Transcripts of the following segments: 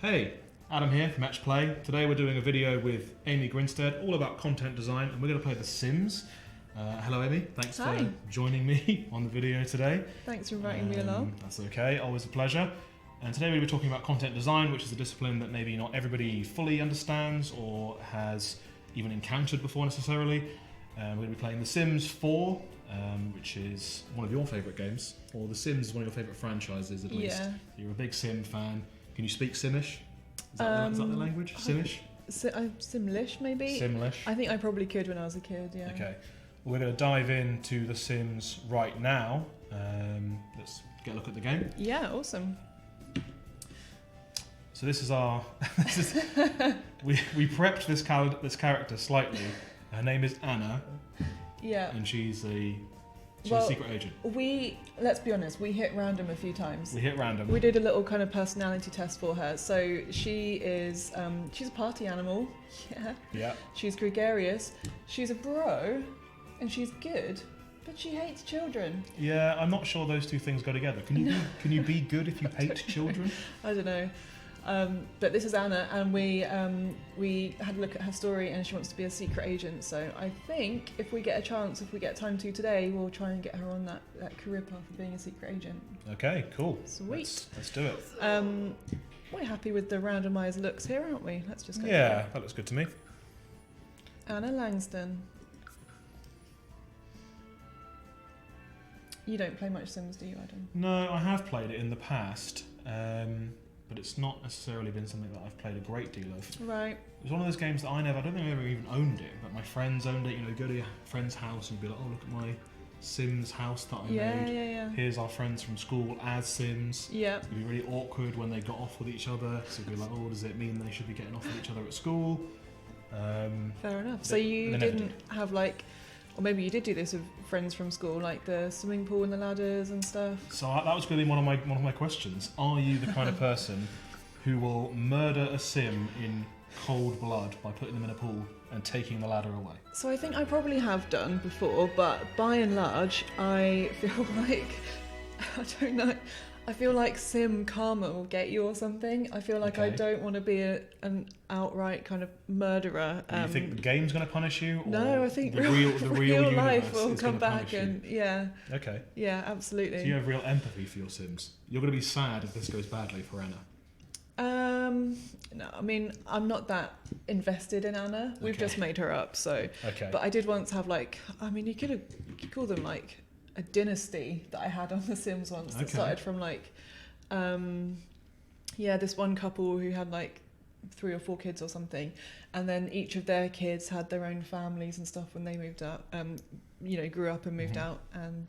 Hey, Adam here from Match Play. Today we're doing a video with Amy Grinstead, all about content design, and we're going to play The Sims. Hello Amy, thanks Hi. for joining me on the video today. Thanks for inviting me along. That's okay, always a pleasure. And today we'll be talking about content design, which is a discipline that maybe not everybody fully understands or has even encountered before necessarily. We're going to be playing The Sims 4, which is one of your favourite games, or The Sims is one of your favourite franchises at least. Yeah. You're a big Sim fan. Can you speak Simish? Is that the language? Simish? Simlish, maybe? Simlish. I think I probably could when I was a kid, yeah. Okay. Well, we're going to dive into The Sims right now. Let's get a look at the game. Yeah, awesome. So this is our... we prepped this character slightly. Her name is Anna, Yeah. and she's a Well, secret agent. Let's be honest, we hit random a few times. We hit random. We did a little kind of personality test for her. So she is, she's a party animal. Yeah. Yeah. She's gregarious. She's a bro, and she's good, but she hates children. Yeah, I'm not sure those two things go together. Can you be good if you hate children? I don't know. But this is Anna, and we had a look at her story, and she wants to be a secret agent. So I think if we get a chance, if we get time to today, we'll try and get her on that career path of being a secret agent. Okay, cool. Sweet. Let's do it. We're happy with the randomised looks here, aren't we? Let's just go. Yeah, that looks good to me. Anna Langston. You don't play much Sims, do you, Adam? No, I have played it in the past, but it's not necessarily been something that I've played a great deal of. Right. It was one of those games that I don't think I ever even owned it, but my friends owned it. You know, go to your friend's house and be like, oh, look at my Sims house that I made. Yeah. Here's our friends from school as Sims. Yeah. It'd be really awkward when they got off with each other. So it'd be like, oh, does it mean they should be getting off with each other at school? Fair enough. So They you never didn't have like, or maybe you did do this with friends from school, like the swimming pool and the ladders and stuff. So that was going to be one of my questions. Are you the kind of person who will murder a Sim in cold blood by putting them in a pool and taking the ladder away? So I think I probably have done before, but by and large, I feel like, I don't know, I feel like Sim karma will get you or something. I feel like I Okay. don't want to be an outright kind of murderer. Do you think the game's going to punish you? Or No, I think the real life universe will is come gonna back punish you? and yeah, Okay. absolutely. So you have real empathy for your Sims. You're going to be sad if this goes badly for Anna. No, I mean, I'm not that invested in Anna. We've Okay. just made her up, so. Okay. But I did once have you could call them like a dynasty that I had on The Sims once. That Okay. started from this one couple who had like 3 or 4 kids or something, and then each of their kids had their own families and stuff when they moved up. Grew up and moved out, and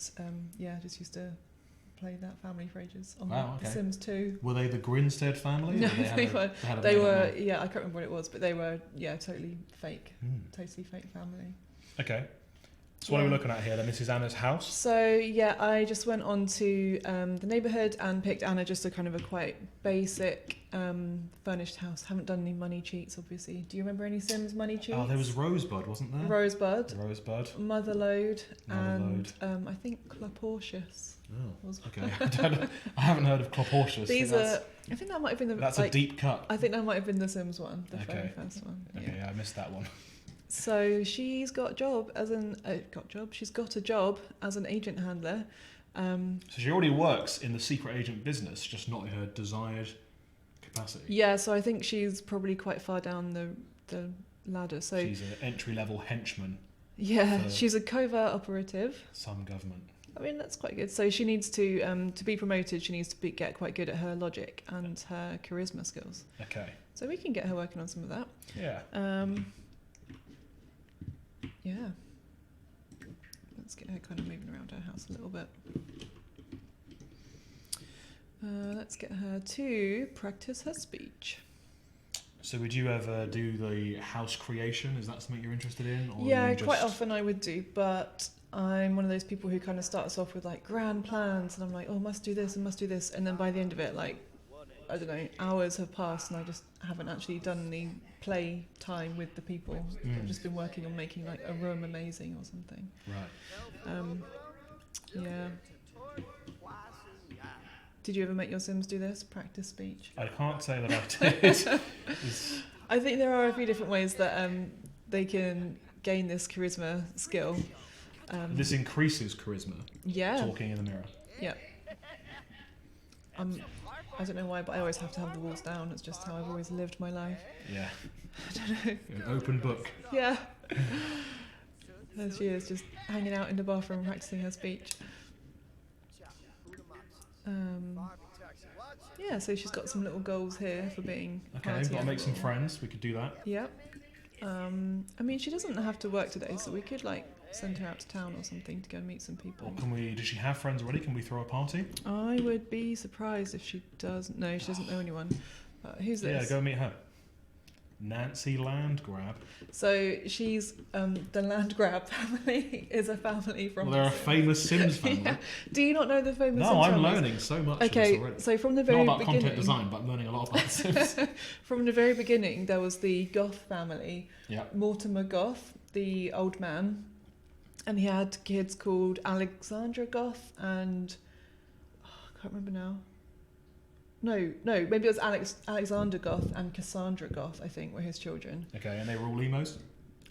just used to play that family for ages on Wow, The okay. Sims 2. Were they the Grinstead family? No, Or had a they made-up were, name? yeah, I can't remember what it was, but they were, totally fake. Hmm. Totally fake family. Okay. So what are we Yeah. looking at here then? This is Anna's house. So, yeah, I just went on to the neighbourhood and picked Anna just a kind of a quite basic furnished house. Haven't done any money cheats, obviously. Do you remember any Sims money cheats? Oh, there was Rosebud, wasn't there? Rosebud, Rosebud. Motherlode, Motherlode. and I think Cloportius. Oh, was- okay. I haven't heard of Cloportius. I think that might have been the... That's a deep cut. I think that might have been the Sims one, the very Okay. first one. Okay, yeah, I missed that one. So she's got a job as she's got a job as an agent handler. So she already works in the secret agent business, just not in her desired capacity. Yeah, so I think she's probably quite far down the ladder. So She's an entry-level henchman, yeah, for- she's a covert operative. some government. I mean, that's quite good. So she needs to be promoted. She needs to get quite good at her logic and her charisma skills. Okay. So we can get her working on some of that. Yeah. Yeah. Let's get her kind of moving around her house a little bit. Let's get her to practice her speech. So would you ever do the house creation? Is that something you're interested in? Or are Yeah, you quite just- often I would do, but I'm one of those people who kind of starts off with like grand plans, and I'm like, oh, must do this and must do this, and then by the end of it, like, I don't know, hours have passed, and I just haven't actually done any play time with the people. I've just been working on making like a room amazing or something. Right. Yeah. Did you ever make your Sims do this? Practice speech? I can't say that I did. It's- I think there are a few different ways that they can gain this charisma skill. this increases charisma, Yeah. talking in the mirror. Yeah. I don't know why, but I always have to have the walls down. It's just how I've always lived my life. Yeah. I don't know. An open book. Yeah. There she is, just hanging out in the bathroom practicing her speech. Yeah, so she's got some little goals here for being Okay, party we've got to make some animal. friends. We could do that. Yep. I mean, she doesn't have to work today, so we could like send her out to town or something to go and meet some people. Or can we? Does she have friends already? Can we throw a party? I would be surprised if she doesn't. No, she doesn't know anyone. Who's Yeah, this? go meet her. Nancy Landgrab. So she's the Landgrab family is a family from. Well, they're a The Sims. famous Sims family. Yeah. Do you not know the famous? No, Sims I'm families? learning so much of this Okay, already. so from the Not very about beginning, content design, but I'm learning a lot about Sims. from the very beginning, there was the Goth family. Yeah. Mortimer Goth, the old man, and he had kids called Alexandra Goth and I can't remember now. No, maybe it was Alexander Goth and Cassandra Goth, I think, were his children. Okay, and they were all emos?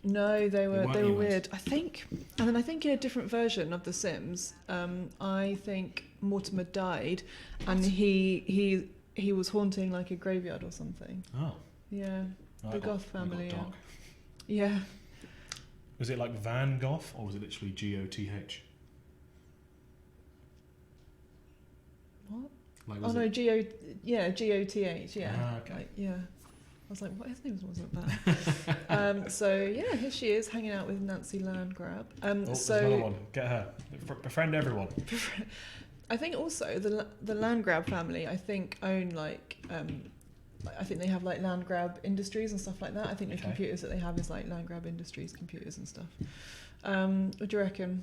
No, they were weren't they were emos. weird. I think, and then I think in a different version of The Sims, I think Mortimer died, and he was haunting like a graveyard or something. Oh. Yeah, Right, the got- Goth we got family. dark. Yeah. Was it like Van Gogh, or was it literally Goth? What? Like, Oh was no, it? Goth. Yeah. Ah, okay. Like, yeah. I was like, what? His name wasn't that. So yeah, here she is hanging out with Nancy Landgrab. Oh, there's So another one. Get her. Befriend everyone. I think also the Landgrab family, I think, own like I think they have like Landgrab Industries and stuff like that. I think the Okay. computers that they have is like Landgrab Industries computers and stuff. What do you reckon?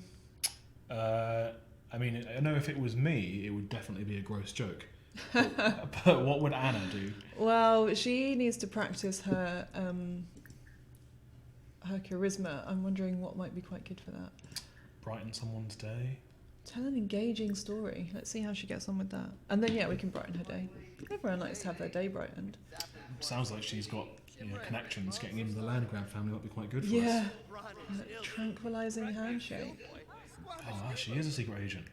I mean, I know if it was me, it would definitely be a gross joke. But what would Anna do? Well, she needs to practice her her charisma. I'm wondering what might be quite good for that. Brighten someone's day? Tell an engaging story. Let's see how she gets on with that. And then, yeah, we can brighten her day. Everyone likes to have their day brightened. Sounds like she's got connections. Getting into the Landgrab family might be quite good for Yeah. us. A tranquilizing handshake. Oh, she is a secret agent.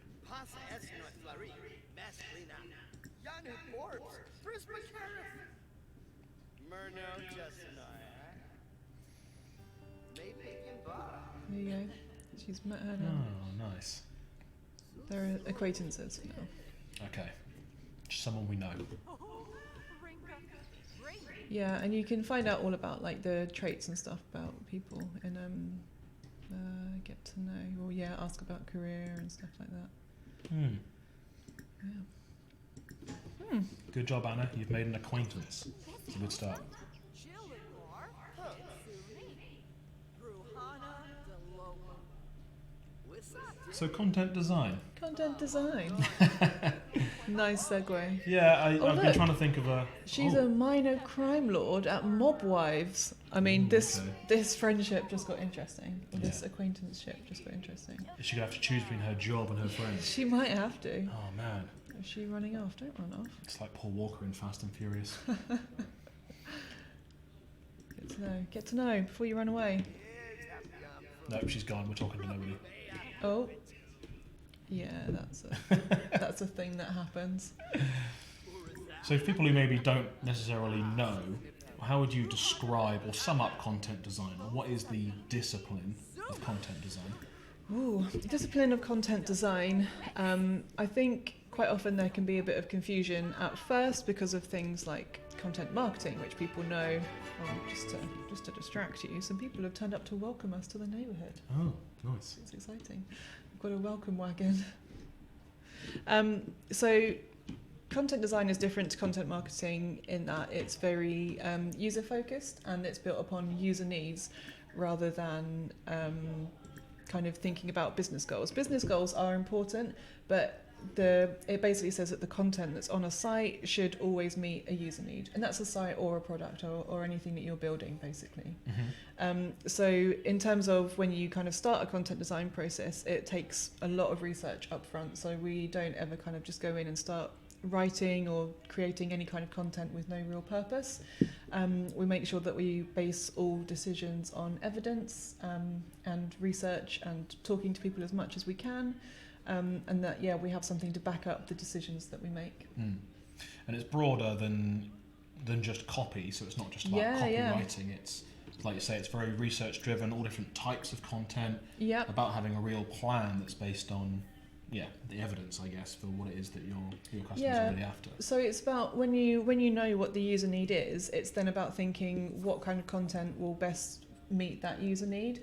There you go. She's met her now. Oh, nice. They're acquaintances now. Okay. Just someone we know. Yeah, and you can find out all about like the traits and stuff about people in get to know, or yeah, ask about career and stuff like that. Hmm. Good job, Anna. You've made an acquaintance. It's a good start. So content design. Content design. Nice segue. Yeah, I've been look. trying to think of a. She's a minor crime lord at Mob Wives. I mean, okay. this friendship just got interesting. Or this Yeah. acquaintanceship just got interesting. She's gonna have to choose between her job and her friends. She might have to. Oh man, Is she running off? Don't run off. it's like Paul Walker in Fast and Furious. Get to know before you run away. Nope, she's gone. We're talking to nobody. Oh. Yeah, that's a thing that happens. So, for people who maybe don't necessarily know, how would you describe or sum up content design? Or what is the discipline of content design? Ooh, discipline of content design. I think quite often there can be a bit of confusion at first because of things like content marketing, which people know just to distract you. Some people have turned up to welcome us to the neighbourhood. Oh, nice. It's exciting. We've got a welcome wagon. So content design is different to content marketing in that it's very user focused and it's built upon user needs rather than kind of thinking about business goals. Business goals are important, but it basically says that the content that's on a site should always meet a user need, and that's a site or a product or anything that you're building basically. So in terms of when you kind of start a content design process, it takes a lot of research up front, so we don't ever kind of just go in and start writing or creating any kind of content with no real purpose. We make sure that we base all decisions on evidence and research and talking to people as much as we can, and that we have something to back up the decisions that we make. And it's broader than just copy, so it's not just about copywriting. It's like you say, it's very research driven, all different types of content, about having a real plan that's based on the evidence, I guess, for what it is that your customers are really after. So it's about when you know what the user need is, it's then about thinking what kind of content will best meet that user need.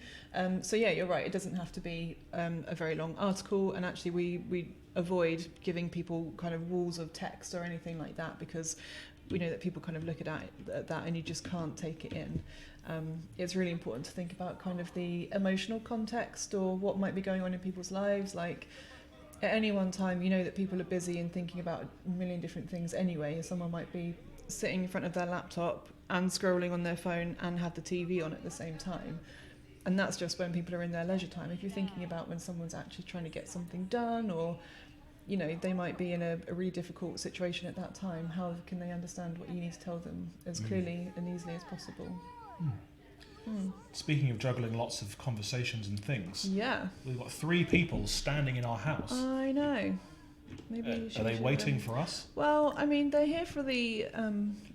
So you're right, it doesn't have to be a very long article, and actually we avoid giving people kind of walls of text or anything like that, because we know that people kind of look at that and you just can't take it in. It's really important to think about kind of the emotional context or what might be going on in people's lives. Like at any one time, you know that people are busy and thinking about a million different things anyway. Someone might be sitting in front of their laptop and scrolling on their phone and have the TV on at the same time. And that's just when people are in their leisure time. If you're thinking about when someone's actually trying to get something done, or they might be in a really difficult situation at that time, how can they understand what you need to tell them as clearly and easily as possible? Speaking of juggling lots of conversations and things, we've got 3 people standing in our house. I know. Maybe are they waiting for us? Well, I mean, they're here for the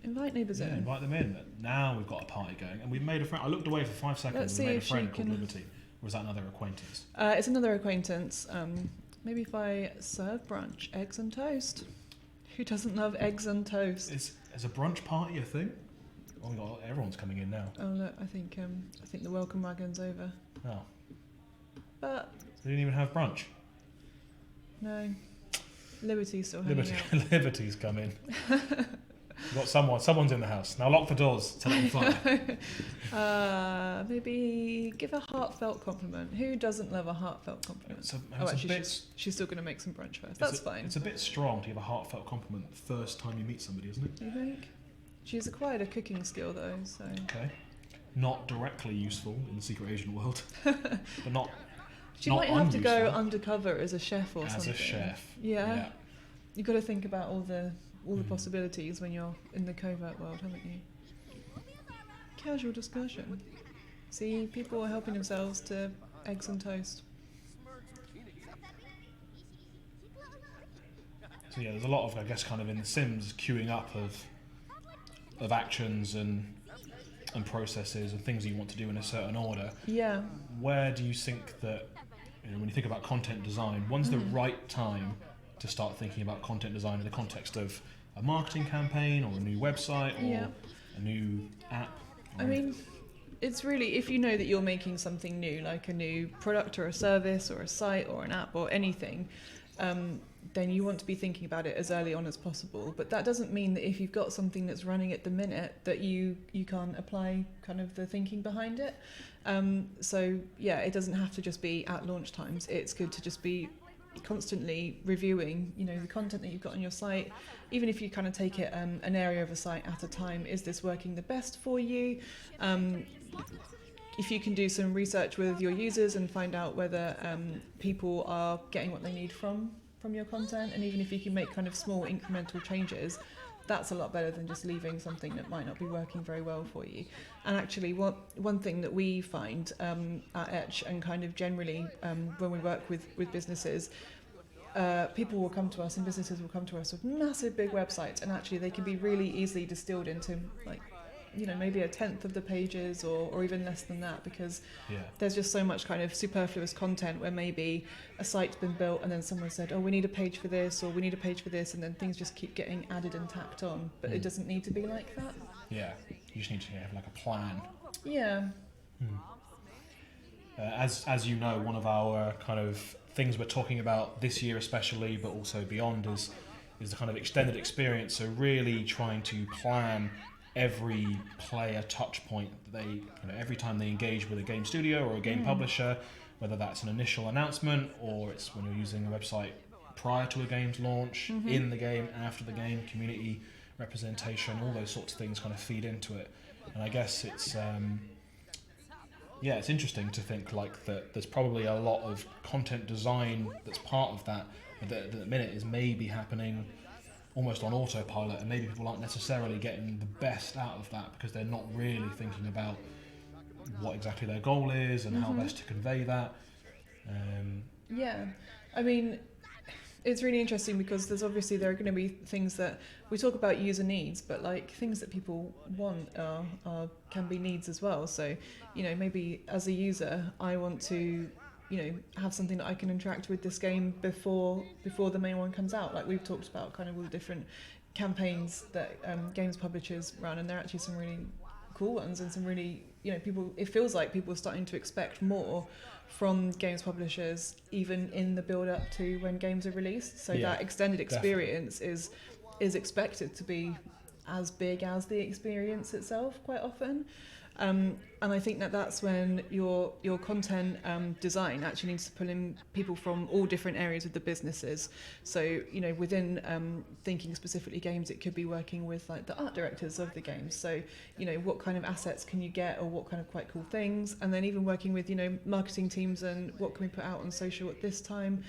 invite neighbours in. Invite them in. Now we've got a party going, and we've made a friend. I looked away for 5 seconds and made a friend called Liberty. Or is that another acquaintance? It's another acquaintance. Maybe if I serve brunch, eggs and toast. Who doesn't love eggs and toast? Is a brunch party a thing? Oh my God, everyone's coming in now. Oh look, I think the welcome wagon's over. Oh. But they didn't even have brunch. No. Liberty's still hanging out. Liberty's come in. We've got someone's in the house. Now lock the doors to let them fly. Maybe give a heartfelt compliment. Who doesn't love a heartfelt compliment? She's still going to make some brunch first. That's fine. It's a bit strong to give a heartfelt compliment the first time you meet somebody, isn't it? Do you think? She's acquired a cooking skill though, so... Okay. Not directly useful in the secret agent world, but not She might have to go undercover as a chef or something. As a chef. Yeah. You've got to think about all the possibilities when you're in the covert world, haven't you? Casual discussion. See, people are helping themselves to eggs and toast. So there's a lot of, I guess, kind of in The Sims queuing up of actions and processes and things that you want to do in a certain order. Yeah. Where do you think that, when you think about content design, when's the right time to start thinking about content design in the context of a marketing campaign or a new website or a new app? I mean, it's really, if you know that you're making something new, like a new product or a service or a site or an app or anything, then you want to be thinking about it as early on as possible. But that doesn't mean that if you've got something that's running at the minute that you can't apply kind of the thinking behind it. So it doesn't have to just be at launch times. It's good to just be constantly reviewing, the content that you've got on your site, even if you kind of take it an area of a site at a time. Is this working the best for you? If you can do some research with your users and find out whether people are getting what they need from your content, and even if you can make kind of small incremental changes, that's a lot better than just leaving something that might not be working very well for you. And actually, one thing that we find at Etch, and kind of generally when we work with businesses, people will come to us and businesses will come to us with massive big websites, and actually they can be really easily distilled into maybe a tenth of the pages or even less than that, because there's just so much kind of superfluous content where maybe a site's been built and then someone said, oh, we need a page for this, or we need a page for this, and then things just keep getting added and tacked on. But it doesn't need to be like that. Yeah, you just need to have like a plan. Yeah. As you know, one of our kind of things we're talking about this year especially, but also beyond, is the kind of extended experience. So really trying to plan every player touch point that they, every time they engage with a game studio or a game publisher, whether that's an initial announcement or it's when you're using a website prior to a game's launch, in the game, after the game, community representation, all those sorts of things kind of feed into it. And I guess it's it's interesting to think like that there's probably a lot of content design that's part of that at the minute is maybe happening almost on autopilot, and maybe people aren't necessarily getting the best out of that because they're not really thinking about what exactly their goal is and how best to convey that. Yeah, I mean, it's really interesting because there are going to be things that we talk about user needs, but like things that people want can be needs as well. So, you know, maybe as a user, I want to, you know, have something that I can interact with this game before the main one comes out. Like we've talked about kind of all the different campaigns that games publishers run, and there are actually some really cool ones and some really, you know, it feels like people are starting to expect more from games publishers even in the build up to when games are released, so that extended experience is expected to be as big as the experience itself quite often. And I think that's when your content design actually needs to pull in people from all different areas of the businesses. So, you know, within thinking specifically games, it could be working with like the art directors of the games. So, you know, what kind of assets can you get, or what kind of quite cool things, and then even working with, you know, marketing teams and what can we put out on social at this time.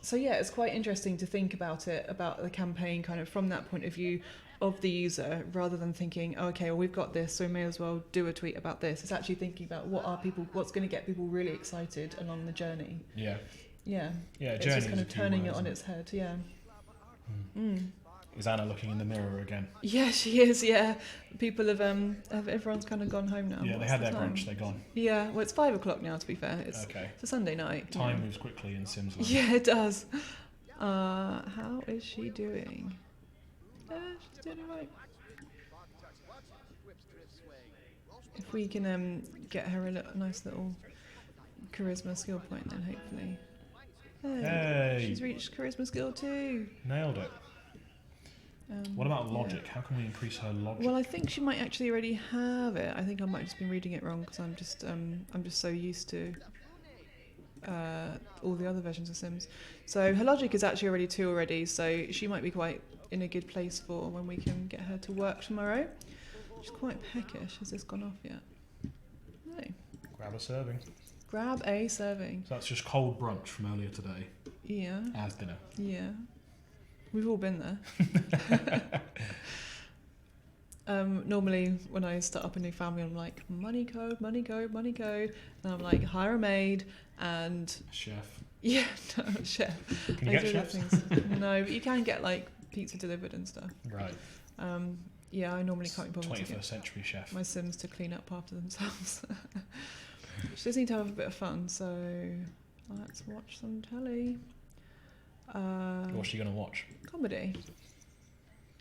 So yeah, it's quite interesting to think about the campaign kind of from that point of view of the user, rather than thinking, oh, okay, well, we've got this, so we may as well do a tweet about this. It's actually thinking about what's going to get people really excited along the journey. Yeah. It's just kind of turning it on its head. Is Anna looking in the mirror again? Yeah, she is. Yeah, people have everyone's kind of gone home now. Yeah, they had their brunch. They're gone. Yeah, well, it's 5 o'clock now. To be fair, it's a Sunday night. Time moves quickly in Sims Land. Yeah, it does. How is she doing? She's doing all right. If we can get her a nice little charisma skill point, then hopefully. Hey! She's reached charisma skill 2. Nailed it. What about logic? How can we increase her logic? Well, I think she might actually already have it. I think I might have just been reading it wrong because I'm just so used to all the other versions of Sims. So her logic is actually already 2 already, so she might be quite in a good place for when we can get her to work tomorrow. She's quite peckish. Has this gone off yet? No. Grab a serving. Grab a serving. So that's just cold brunch from earlier today. Yeah. As dinner. Yeah. We've all been there. Normally when I start up a new family, I'm like, money code, money code, money code. And I'm like, hire a maid and... Chef. Yeah, no, chef. Can you get chefs? No, but you can get like pizza delivered and stuff. Right. Yeah, I normally can't be bothered to 21st get century chef. my Sims to clean up after themselves. She does need to have a bit of fun, so let's watch some telly. What's she going to watch? Comedy.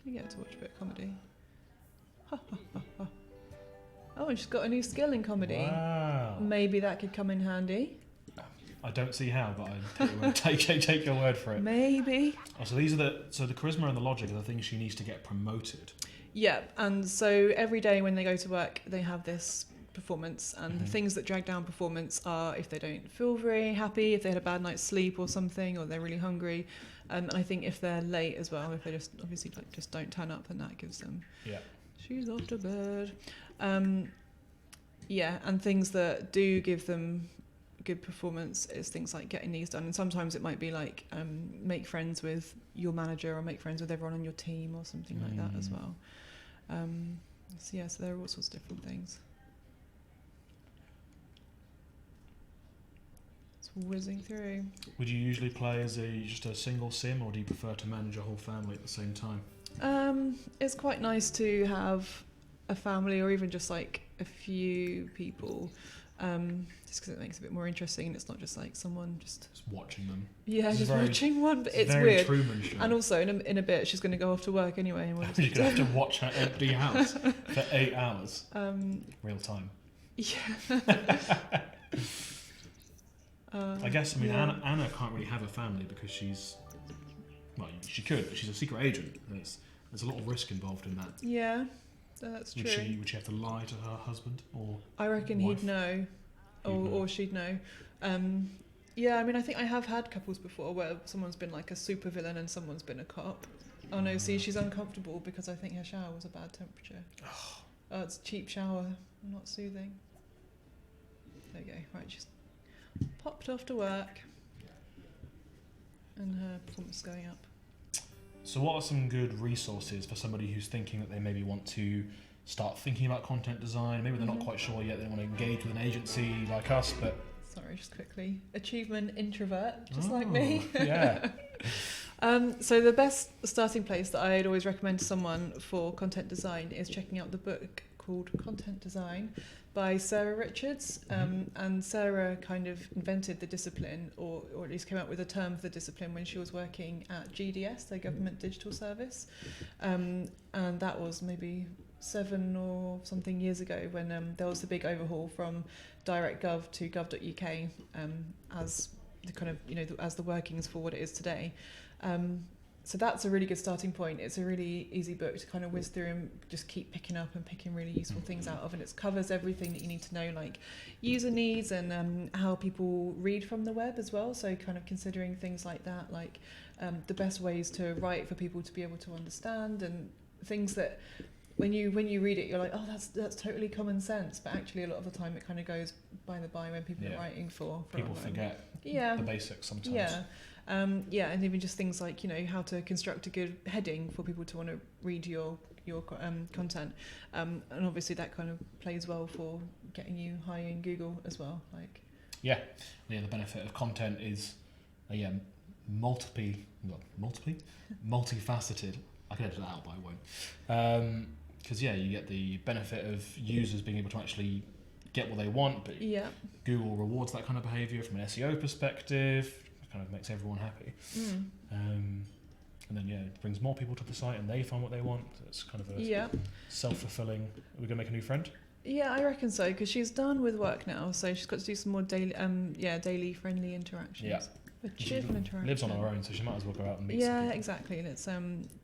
You get to watch a bit of comedy. Oh, and she's got a new skill in comedy. Wow. Maybe that could come in handy. I don't see how, but I take your word for it. Maybe. Oh, so these are the charisma and the logic are the things she needs to get promoted. Yeah, and so every day when they go to work, they have this performance, and the things that drag down performance are if they don't feel very happy, if they had a bad night's sleep or something, or they're really hungry. And I think if they're late as well, if they just obviously just don't turn up, then that gives them. Yeah. She's off to bed. Yeah, and things that do give them good performance is things like getting these done, and sometimes it might be like make friends with your manager or make friends with everyone on your team or something like that as well. So there are all sorts of different things. It's whizzing through. Would you usually play as just a single sim, or do you prefer to manage a whole family at the same time? It's quite nice to have a family, or even just like a few people, just because it makes it a bit more interesting, and it's not just like someone just watching them. Yeah, just watching one, but it's weird. Truman Show. And also in a bit she's going to go off to work anyway, and you're going to have to watch her empty house for 8 hours. Real time. Yeah. I guess, Anna can't really have a family because she's, well, she could, but she's a secret agent. There's a lot of risk involved in that. Yeah, that's true. Would she have to lie to her husband, or I reckon wife? He'd know, or she'd know. Yeah, I think I have had couples before where someone's been like a super villain and someone's been a cop. Oh no, see, she's uncomfortable because I think her shower was a bad temperature. Oh, it's a cheap shower, not soothing. There you go. Right, she's popped off to work, and her performance is going up. So what are some good resources for somebody who's thinking that they maybe want to start thinking about content design? Maybe they're not quite sure yet, they want to engage with an agency like us, but... Sorry, just quickly. Achievement introvert, just like me. Yeah. So the best starting place that I'd always recommend to someone for content design is checking out the book called Content Design by Sarah Richards. And Sarah kind of invented the discipline, or at least came up with a term for the discipline when she was working at GDS, their government digital service. And that was maybe 7 or something years ago when there was the big overhaul from DirectGov to gov.uk as the kind of, as the workings for what it is today. So that's a really good starting point. It's a really easy book to kind of whiz through and just keep picking up and picking really useful things out of, and it covers everything that you need to know, like user needs and how people read from the web as well. So kind of considering things like that, like the best ways to write for people to be able to understand, and things that when you read it, you're like, oh, that's totally common sense, but actually a lot of the time it kind of goes by the by when people are writing for people forget the basics sometimes. And even just things like how to construct a good heading for people to want to read your content, and obviously that kind of plays well for getting you high in Google as well. The benefit of content is multifaceted. I can edit that out, but I won't. Because you get the benefit of users being able to actually get what they want, but Google rewards that kind of behaviour from an SEO perspective. It kind of makes everyone happy. And then it brings more people to the site and they find what they want. It's kind of a self-fulfilling. Are we going to make a new friend? Yeah, I reckon so, because she's done with work now, so she's got to do some more daily friendly interactions. Yeah. Cheerful interaction. Lives on her own, so she might as well go out and meet some people. Yeah, exactly. Let's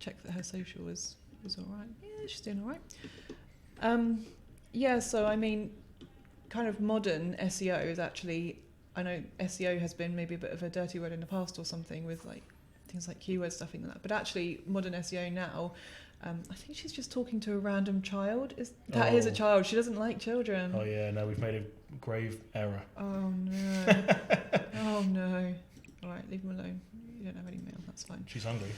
check that her social is all right. Yeah, she's doing all right. So I mean, kind of modern SEO is actually, I know SEO has been maybe a bit of a dirty word in the past or something with like things like keyword stuffing and that, but actually modern SEO now, I think she's just talking to a random child. Is a child. She doesn't like children. Oh yeah, no, we've made a grave error. Oh no. Oh no. All right, leave him alone. You don't have any mail, that's fine. She's hungry.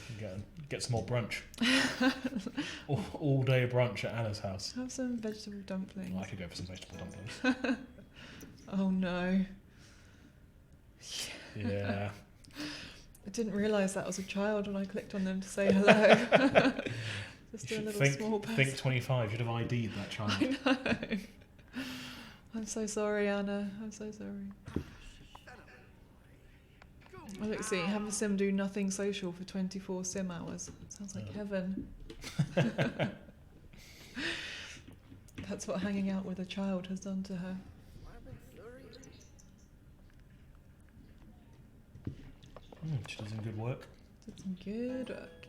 Get some more brunch. all day brunch at Anna's house. Have some vegetable dumplings. Well, I could go for some vegetable dumplings. Oh no. Yeah. I didn't realise that was a child when I clicked on them to say hello. Just a little small person. Think 25, you'd have ID'd that child. I know. I'm so sorry, Anna. I'm so sorry. Oh, look, see, have a sim do nothing social for 24 sim hours. Sounds like heaven. That's what hanging out with a child has done to her. She does some good work. Did some good work.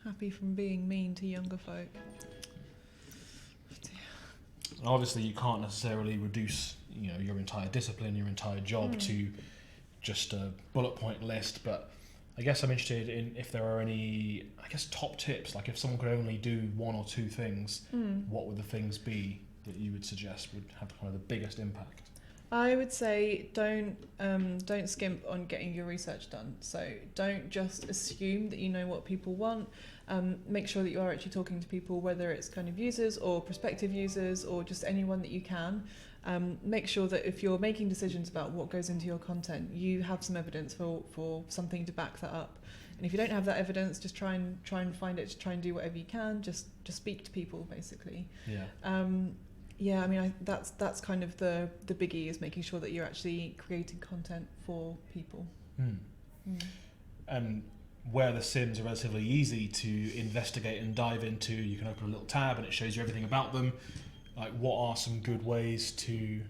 Happy from being mean to younger folk. Obviously, you can't necessarily reduce, your entire discipline, your entire job to just a bullet point list. But I guess I'm interested in if there are any, top tips. Like if someone could only do one or two things, what would the things be that you would suggest would have kind of the biggest impact? I would say don't skimp on getting your research done. So don't just assume that you know what people want. Make sure that you are actually talking to people, whether it's kind of users or prospective users or just anyone that you can. Make sure that if you're making decisions about what goes into your content, you have some evidence for something to back that up. And if you don't have that evidence, just try and find it. Just try and do whatever you can. Just speak to people, basically. Yeah. I mean, that's kind of the biggie, is making sure that you're actually creating content for people. And where the sims are relatively easy to investigate and dive into, you can open a little tab and it shows you everything about them. Like, what are some good ways to...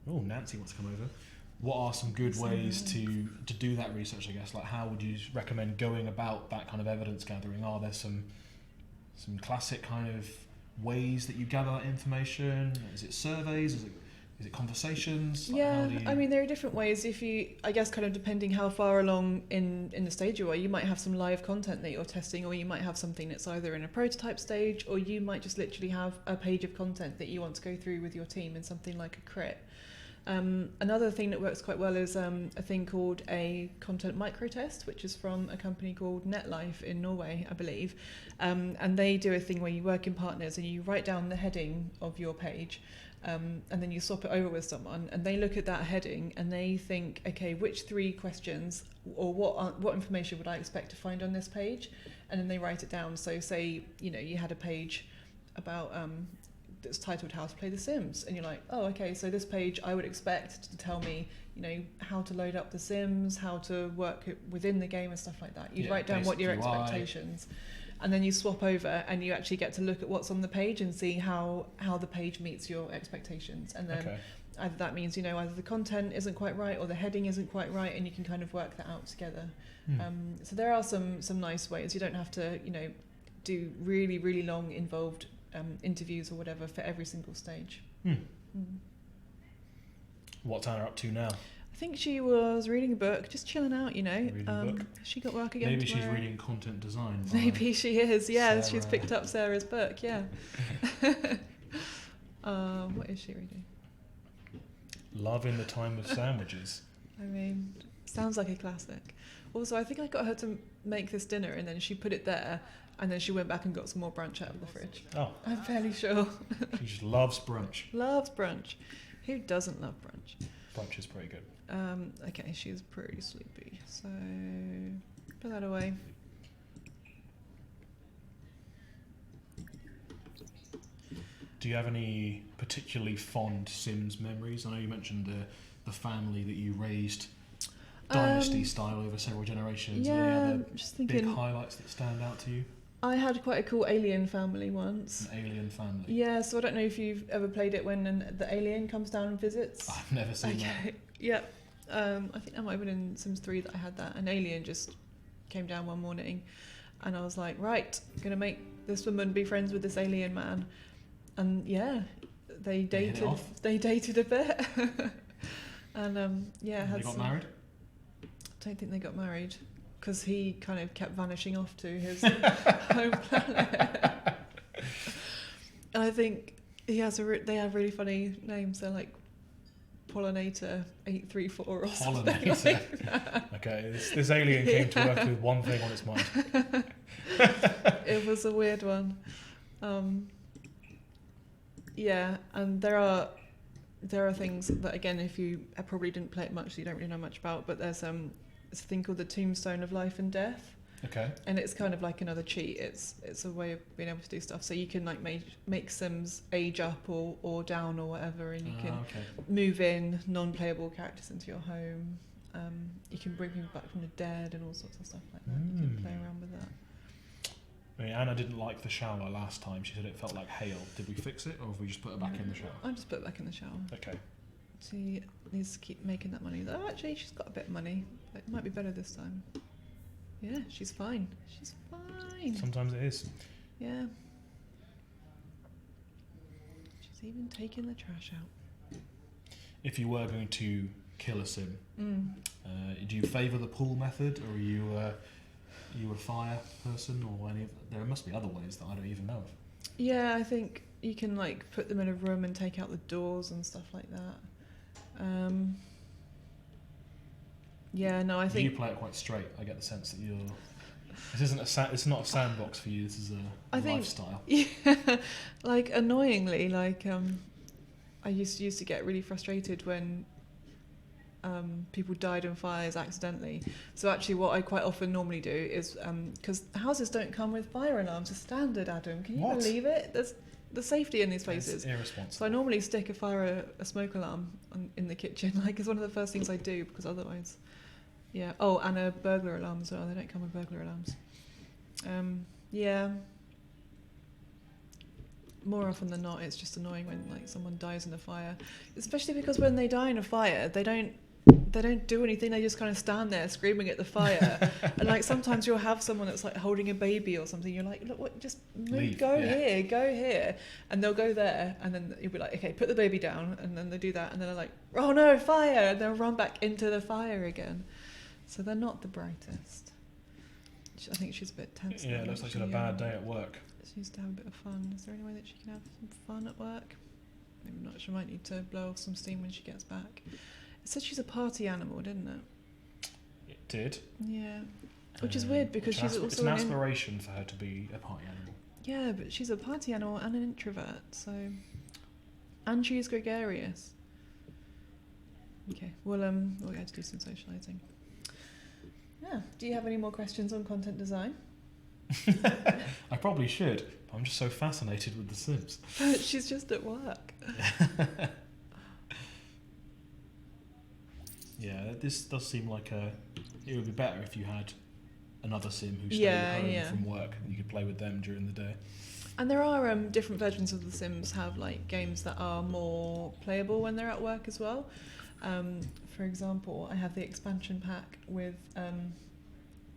Oh, Nancy wants to come over. What are some good ways to do that research, I guess? Like, how would you recommend going about that kind of evidence gathering? Are there some classic kind of ways that you gather that information? Is it surveys? Is it conversations? Like, I mean, there are different ways. If you, I guess, kind of depending how far along in the stage you are, you might have some live content that you're testing, or you might have something that's either in a prototype stage, or you might just literally have a page of content that you want to go through with your team in something like a crit. Another thing that works quite well is a thing called a content microtest, which is from a company called NetLife in Norway, I believe. And they do a thing where you work in partners and you write down the heading of your page, and then you swap it over with someone, and they look at that heading and they think, okay, which 3 questions or what information would I expect to find on this page? And then they write it down. So say, you had a page about that's titled How to Play The Sims, and you're like, oh, okay, so this page I would expect to tell me, how to load up The Sims, how to work within the game and stuff like that. You write down what your expectations, and then you swap over and you actually get to look at what's on the page and see how the page meets your expectations. And then either that means, either the content isn't quite right or the heading isn't quite right, and you can kind of work that out together. So there are some nice ways. You don't have to, do really, really long, involved interviews or whatever for every single stage. What's Anna up to now? I think she was reading a book, just chilling out, Reading a book. She got work again Maybe tomorrow. she's reading content design. Maybe she is, yeah. Sarah. She's picked up Sarah's book, yeah. What is she reading? Love in the Time of Sandwiches. I mean, sounds like a classic. Also, I think I got her to make this dinner and then she put it there and then she went back and got some more brunch out of the fridge. Oh. I'm fairly sure. She just loves brunch. Loves brunch. Who doesn't love brunch? Brunch is pretty good. Okay, she's pretty sleepy, so put that away. Do you have any particularly fond Sims memories? I know you mentioned the family that you raised dynasty style over several generations. Yeah, Are there any other just thinking. big highlights that stand out to you? I had quite a cool alien family once. An alien family. Yeah, so I don't know if you've ever played it when the alien comes down and visits. I've never seen that. Yeah. I think that might have been in Sims 3 that I had that. An alien just came down one morning and I was like, right, I'm going to make this woman be friends with this alien man. And yeah, they dated a bit. And They got married? I don't think they got married because he kind of kept vanishing off to his home planet. And I think they have really funny names. They're like Pollinator 834 or something. Pollinator. Like that. Okay, this alien came to Earth with one thing on its mind. It was a weird one. Yeah, and there are things that, again, if you I probably didn't play it much, so you don't really know much about, but there's a thing called the Tombstone of Life and Death. Okay. And it's kind of like another cheat. It's a way of being able to do stuff. So you can like make Sims age up or down or whatever, and you can move in non-playable characters into your home. You can bring people back from the dead and all sorts of stuff like that. You can play around with that. I mean, Anna didn't like the shower last time. She said it felt like hail. Did we fix it, or have we just put her back in the shower? I just put it back in the shower. Okay. She needs to keep making that money. Though actually, she's got a bit of money. It might be better this time. Yeah, she's fine. She's fine. Sometimes it is. Yeah. She's even taking the trash out. If you were going to kill a sim, do you favour the pull method, or are you a fire person, or any? There must be other ways that I don't even know of. Yeah, I think you can like put them in a room and take out the doors and stuff like that. Yeah, no, I think you play it quite straight. I get the sense that you're. It's not a sandbox for you. This is a lifestyle. Yeah, like annoyingly, like I used to get really frustrated when people died in fires accidentally. So actually, what I quite often normally do is because houses don't come with fire alarms. It's standard, Adam. Can you believe it? There's the safety in these places. It's irresponsible. So I normally stick a smoke alarm in the kitchen. Like it's one of the first things I do because otherwise. Yeah. Oh, and a burglar alarm as well. They don't come with burglar alarms. Yeah. More often than not, it's just annoying when like someone dies in a fire, especially because when they die in a fire, they don't do anything. They just kind of stand there screaming at the fire. And like sometimes you'll have someone that's like holding a baby or something. You're like, look, what? Just move, go here, and they'll go there, and then you'll be like, okay, put the baby down, and then they do that, and then they're like, oh no, fire, and they'll run back into the fire again. So they're not the brightest. I think she's a bit tense. Yeah, it looks like she's had a bad day at work. She needs to have a bit of fun. Is there any way that she can have some fun at work? maybe not. She might need to blow off some steam when she gets back. It said she's a party animal, didn't it? It did. Yeah. Which is weird because she's also it's an aspiration for her to be a party animal. Yeah, but she's a party animal and an introvert, so... And she's gregarious. Okay, we'll get to do some socialising. Yeah. Do you have any more questions on content design? I probably should, but I'm just so fascinated with The Sims. But she's just at work. Yeah, this does seem like it would be better if you had another Sim who stayed at home from work and you could play with them during the day. And there are different versions of The Sims have like games that are more playable when they're at work as well. For example, I have the expansion pack with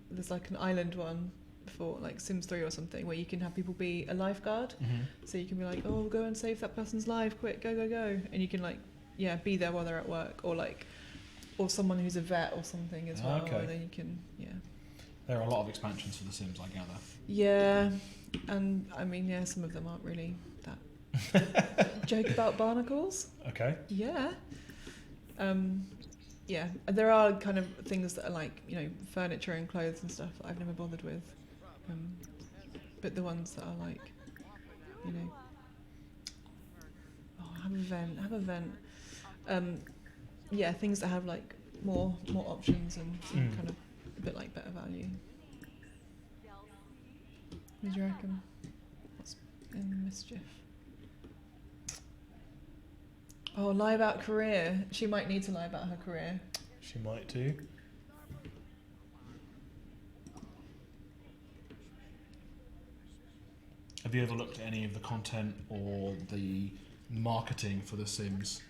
there's like an island one for like Sims 3 or something where you can have people be a lifeguard. Mm-hmm. So you can be like, oh, go and save that person's life, quick, go, go, go. And you can like, be there while they're at work, or someone who's a vet or something as well. Okay. And then you can, There are a lot of expansions for The Sims, I gather. Yeah, and I mean, some of them aren't really that. Joke about barnacles? Okay. Yeah. There are kind of things that are like, furniture and clothes and stuff that I've never bothered with. But the ones that are like, have a vent. Things that have like more options and seem kind of a bit like better value. What do you reckon? What's in mischief? Oh, lie about career. She might need to lie about her career. She might do. Have you ever looked at any of the content or the marketing for The Sims?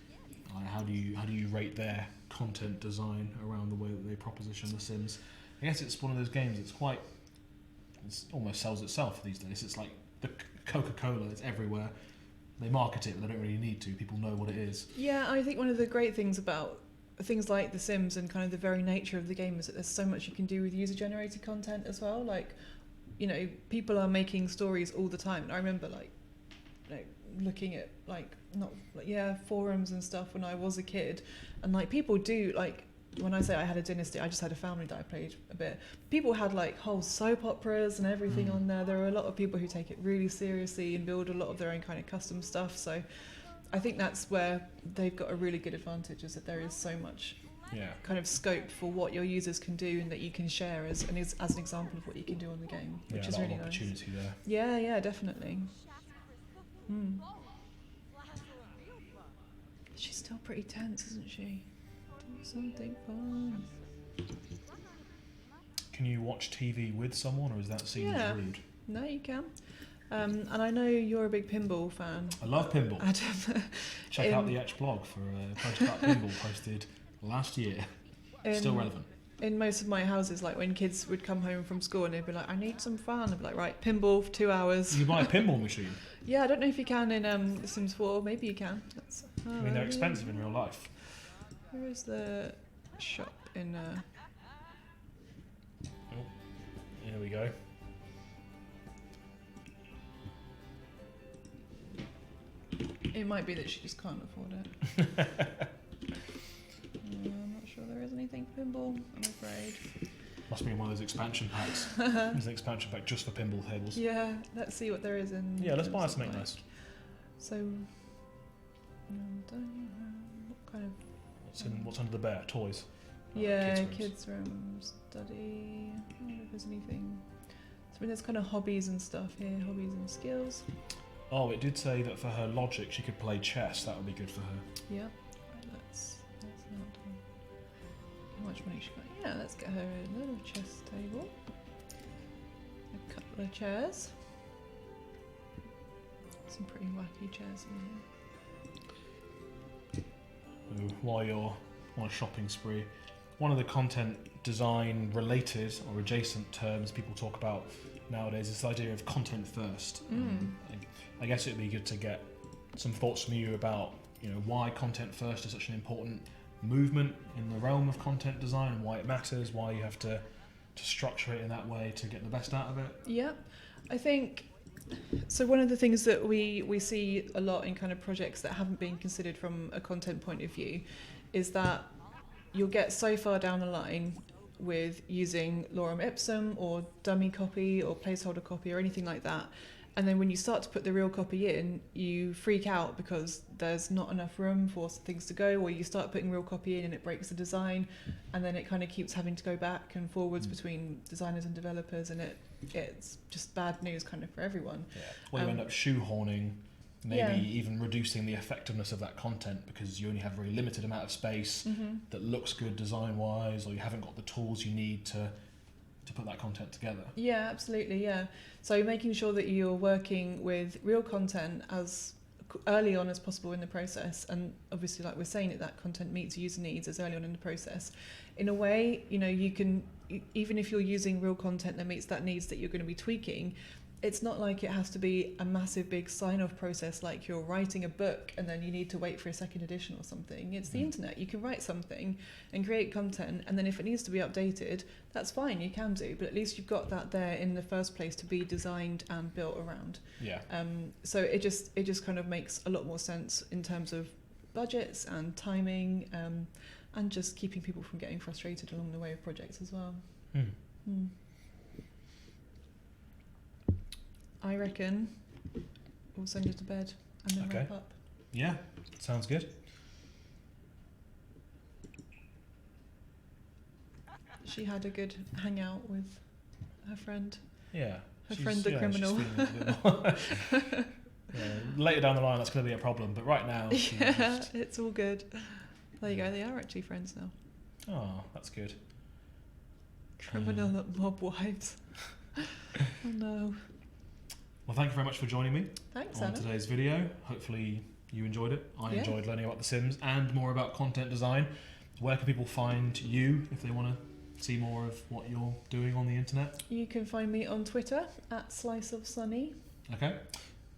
How do you rate their content design around the way that they proposition The Sims? I guess it's one of those games. It almost sells itself these days. It's like the Coca-Cola. It's everywhere. They market it, but they don't really need to. People know what it is. Yeah, I think one of the great things about things like The Sims and kind of the very nature of the game is that there's so much you can do with user-generated content as well. Like, people are making stories all the time. And I remember looking at forums and stuff when I was a kid, and people do when I say I had a dynasty, I just had a family that I played a bit. People had whole soap operas and everything on there. There are a lot of people who take it really seriously and build a lot of their own kind of custom stuff. So I think that's where they've got a really good advantage, is that there is so much kind of scope for what your users can do and that you can share as an example of what you can do on the game, which is really nice. Opportunity there. Yeah, definitely. She's still pretty tense, isn't she? Do something fun. Can you watch TV with someone, or is that seen as rude? No, you can. And I know you're a big pinball fan. I love pinball. Adam. Check out the Etch blog for a post about pinball posted last year. Still relevant. In most of my houses, when kids would come home from school and they'd be like, I need some fun. I'd be like, right, pinball for 2 hours. You buy a pinball machine? Yeah, I don't know if you can in Sims 4. Maybe you can. They're expensive in real life. Where is the shop in... Here we go. It might be that she just can't afford it. I'm not sure there is anything pinball, I'm afraid. Must be in one of those expansion packs. There's an expansion pack just for pinball tables. Yeah, let's see what there is in... Yeah, let's buy something nice. So, what kind of... What's under the bear? Toys? Kids' room, study... I don't know if there's anything... So there's kind of hobbies and stuff here, hobbies and skills. Oh, it did say that for her logic she could play chess. That would be good for her. Yeah, that's not done. How much money she got? Yeah, let's get her a little chess table. A couple of chairs. Some pretty wacky chairs in here. So while you're on a shopping spree, one of the content design related or adjacent terms people talk about nowadays is this idea of content first. I guess it'd be good to get some thoughts from you about why content first is such an important movement in the realm of content design, and why it matters, why you have to structure it in that way to get the best out of it. Yeah, I think So one of the things that we see a lot in kind of projects that haven't been considered from a content point of view is that you'll get so far down the line with using lorem ipsum or dummy copy or placeholder copy or anything like that. And then when you start to put the real copy in, you freak out because there's not enough room for things to go, or you start putting real copy in and it breaks the design, and then it kind of keeps having to go back and forwards between designers and developers, and it's just bad news kind of for everyone. Yeah. Or you end up shoehorning, maybe Yeah. even reducing the effectiveness of that content because you only have a very limited amount of space that looks good design-wise, or you haven't got the tools you need to put that content together. Yeah, absolutely, yeah. So making sure that you're working with real content as early on as possible in the process, and obviously, like we're saying, that content meets user needs as early on in the process. In a way, you know, you can, even if you're using real content that meets that needs that you're going to be tweaking, it's not like it has to be a massive big sign-off process like you're writing a book and then you need to wait for a second edition or something. It's the internet. You can write something and create content, and then if it needs to be updated, that's fine, you can do, but at least you've got that there in the first place to be designed and built around. Yeah. So it just kind of makes a lot more sense in terms of budgets and timing, and just keeping people from getting frustrated along the way of projects as well. I reckon we'll send her to bed and then Okay. wrap up. Yeah, sounds good. She had a good hangout with her friend. Yeah. Her friend the criminal. She's feeling a bit more later down the line, that's going to be a problem, but right now... Yeah, it's all good. There you go, they are actually friends now. Oh, that's good. Criminal mob wives. Oh no. Well, thank you very much for joining me Thanks, on Anna. today's video. Hopefully you enjoyed it. I Yeah. enjoyed learning about The Sims and more about content design. Where can people find you if they want to see more of what you're doing on the internet? You can find me on Twitter at sliceofsunny. Okay.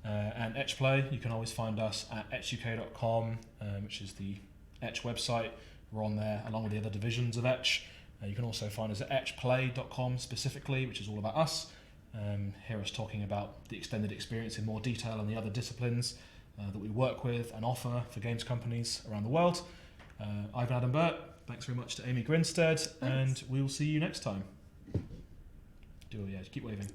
And Etchplay, you can always find us at etchuk.com, which is the Etch website. We're on there along with the other divisions of Etch. You can also find us at etchplay.com specifically, which is all about us. Hear us talking about the extended experience in more detail and the other disciplines that we work with and offer for games companies around the world. I've been Adam Burt. Thanks very much to Amy Grinstead, and we will see you next time. Keep waving.